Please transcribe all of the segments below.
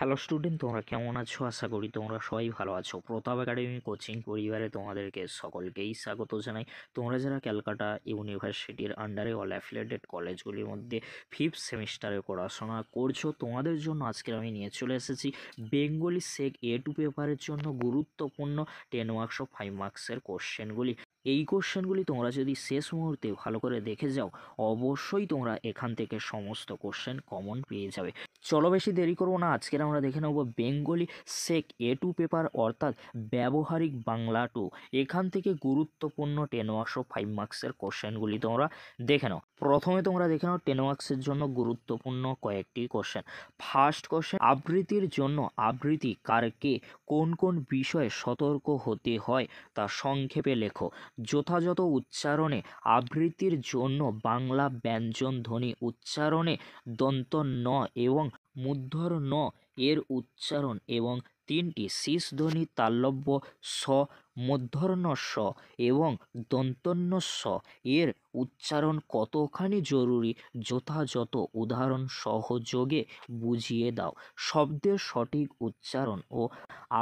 Hello student, তোমরা কেমন আছো? আশা করি তোমরা সবাই ভালো আছো। প্রতাপ একাডেমি কোচিং পরিবারে তোমাদেরকে সকলকেই স্বাগত জানাই। তোমরা যারা ক্যালকাটা ইউনিভার্সিটির আন্ডারে অল অ্যাফিলিয়েটেড কলেজগুলির মধ্যে ফিফথ সেমিস্টারে পড়াশোনা করছো, তোমাদের জন্য আজকে আমি নিয়ে চলে এসেছি বেঙ্গলি সেক A2 পেপারের জন্য গুরুত্বপূর্ণ 10 মার্কস ও 5 মার্কসের কোশ্চেনগুলি। এই কোশ্চেনগুলি তোমরা যদি শেষ মুহূর্তে ভালো করে দেখে যাও, অবশ্যই তোমরা এখান থেকে সমস্ত কোশ্চেন কমন পেয়ে যাবে। চলো বেশি দেরি করবো না, আজকের আমরা দেখে নেব বেঙ্গলি সেক A2 পেপার অর্থাৎ ব্যবহারিক বাংলা 2। এখান থেকে গুরুত্বপূর্ণ 10 মার্কস ও 5 মার্কসের কোশ্চেনগুলি তোমরা দেখে নাও। প্রথমে তোমরা দেখে নাও 10 মার্কসের জন্য গুরুত্বপূর্ণ কয়েকটি কোশ্চেন। ফার্স্ট কোশ্চেন, আবৃত্তির জন্য আবৃত্তিকারকে কোন কোন বিষয়ে সতর্ক হতে হয় তা সংক্ষেপে লেখো। যথাযথ উচ্চারণে আবৃত্তির জন্য বাংলা ব্যঞ্জন ধ্বনি উচ্চারণে দন্ত ন এবং মূর্ধর ন এর উচ্চারণ এবং 3টি শীষ ধ্বনি তালব্য স, মূর্ধন্য স এবং দন্তন্য স এর উচ্চারণ কতখানি জরুরি যথাযথ উদাহরণ সহযোগে বুঝিয়ে দাও। শব্দের সঠিক উচ্চারণ ও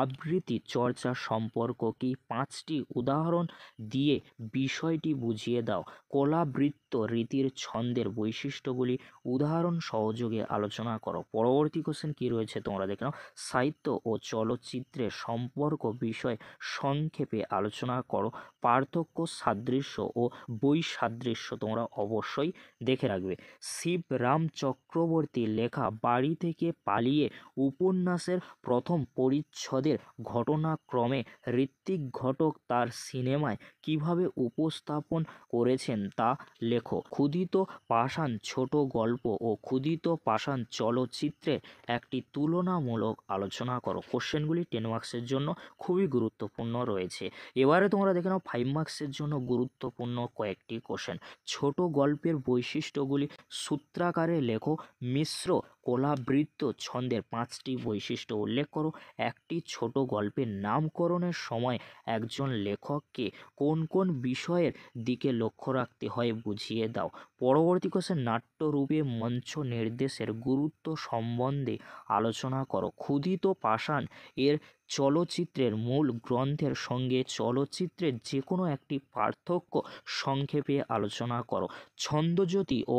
আবৃত্তি চর্চা সম্পর্ক কি 5টি উদাহরণ দিয়ে বিষয়টি বুঝিয়ে দাও। কলাবৃত্ত রীতির ছন্দের বৈশিষ্ট্যগুলি উদাহরণ সহযোগে আলোচনা করো। পরবর্তী কোশ্চেন কি রয়েছে তোমরা দেখে নাও। সাহিত্য ও চলচ্চিত্রের সম্পর্ক বিষয়ে সংক্ষেপে আলোচনা করো। পার্থক্য, সাদৃশ্য ও বৈসাদৃশ্য তোমরা অবশ্যই দেখে রাখবে। শিবরাম চক্রবর্তীর লেখা বাড়ি থেকে পালিয়ে উপন্যাসের প্রথম পরিচ্ছদের ঘটনাক্রমে ঋত্বিক ঘটক তার সিনেমায় কিভাবে উপস্থাপন করেছেন তা লেখো। ক্ষুধিত পাষাণ ছোট গল্প ও ক্ষুধিত পাষাণ চলচ্চিত্রের একটি তুলনামূলক আলোচনা করো। কোশ্চেনগুলি 10 মার্কসের জন্য খুবই গুরুত্বপূর্ণ রয়েছে। এবারে তোমরা দেখে নাও 5 মার্কসের জন্য গুরুত্বপূর্ণ কয়েকটি কোশ্চেন। ছোট গল্পের বৈশিষ্ট্যগুলি সূত্রাকারে লেখো। মিশ্র কলাবৃত্ত ছন্দের 5টি বৈশিষ্ট্য উল্লেখ করো। একটি ছোট গল্পের নামকরণের সময় একজন লেখককে কোন কোন বিষয়ের দিকে লক্ষ্য রাখতে হয় বুঝিয়ে দাও। পরবর্তী কোশ্চেন, নাট্যরূপে মঞ্চ নির্দেশের গুরুত্ব সম্বন্ধে আলোচনা করো। ক্ষুধিত পাষাণ এর চলচ্চিত্রের মূল গ্রন্থের সঙ্গে চলচ্চিত্রের যে কোনো একটি পার্থক্য সংক্ষেপে আলোচনা করো। ছন্দজ্যোতি ও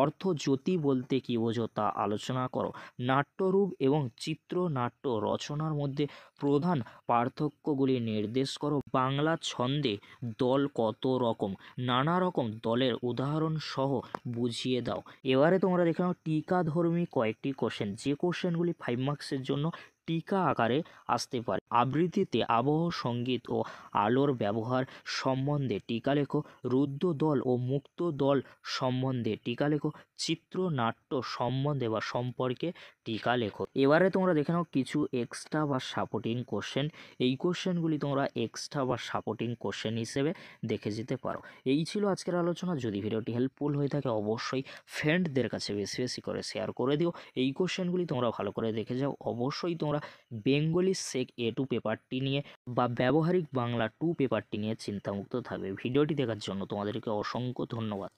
অর্থজ্যোতি বলতে কী বোঝো তা আলোচনা করো। নাট্যরূপ এবং চিত্রনাট্য রচনার মধ্যে প্রধান পার্থক্যগুলি নির্দেশ করো। বাংলা ছন্দে দল কত রকম, নানা রকম দলের উদাহরণ সহ বুঝিয়ে দাও। এবারে তোমরা দেখে নাও টিকাধর্মী কয়েকটি কোশ্চেন, যে কোশ্চেনগুলি 5 মার্কসের জন্য টিকা আকারে আসতে পারে। আবৃত্তিতে আবহ সঙ্গীত ও আলোর ব্যবহার সম্বন্ধে টিকা লেখো। রুদ্র দল ও মুক্ত দল সম্বন্ধে টিকা লেখো। চিত্রনাট্য সম্বন্ধে বা সম্পর্কে টিকা লেখো। এবারে তোমরা দেখে নাও কিছু এক্সট্রা বা সাপোর্টিং কোশ্চেন। এই কোশ্চেনগুলি তোমরা এক্সট্রা বা সাপোর্টিং কোশ্চেন হিসেবে দেখে যেতে পারো। এই ছিল আজকের আলোচনা। যদি ভিডিওটি হেল্পফুল হয়ে থাকে অবশ্যই ফ্রেন্ডদের কাছে বেশি বেশি করে শেয়ার করে দিও। এই কোশ্চেনগুলি তোমরা ভালো করে দেখে যাও। অবশ্যই তোমরা বেঙ্গলি সেক A2 পেপারটি নিয়ে বা ব্যবহারিক বাংলা 2 পেপারটি নিয়ে চিন্তামুক্ত থাকবে। ভিডিওটি দেখার জন্য তোমাদেরকে অসংখ্য ধন্যবাদ।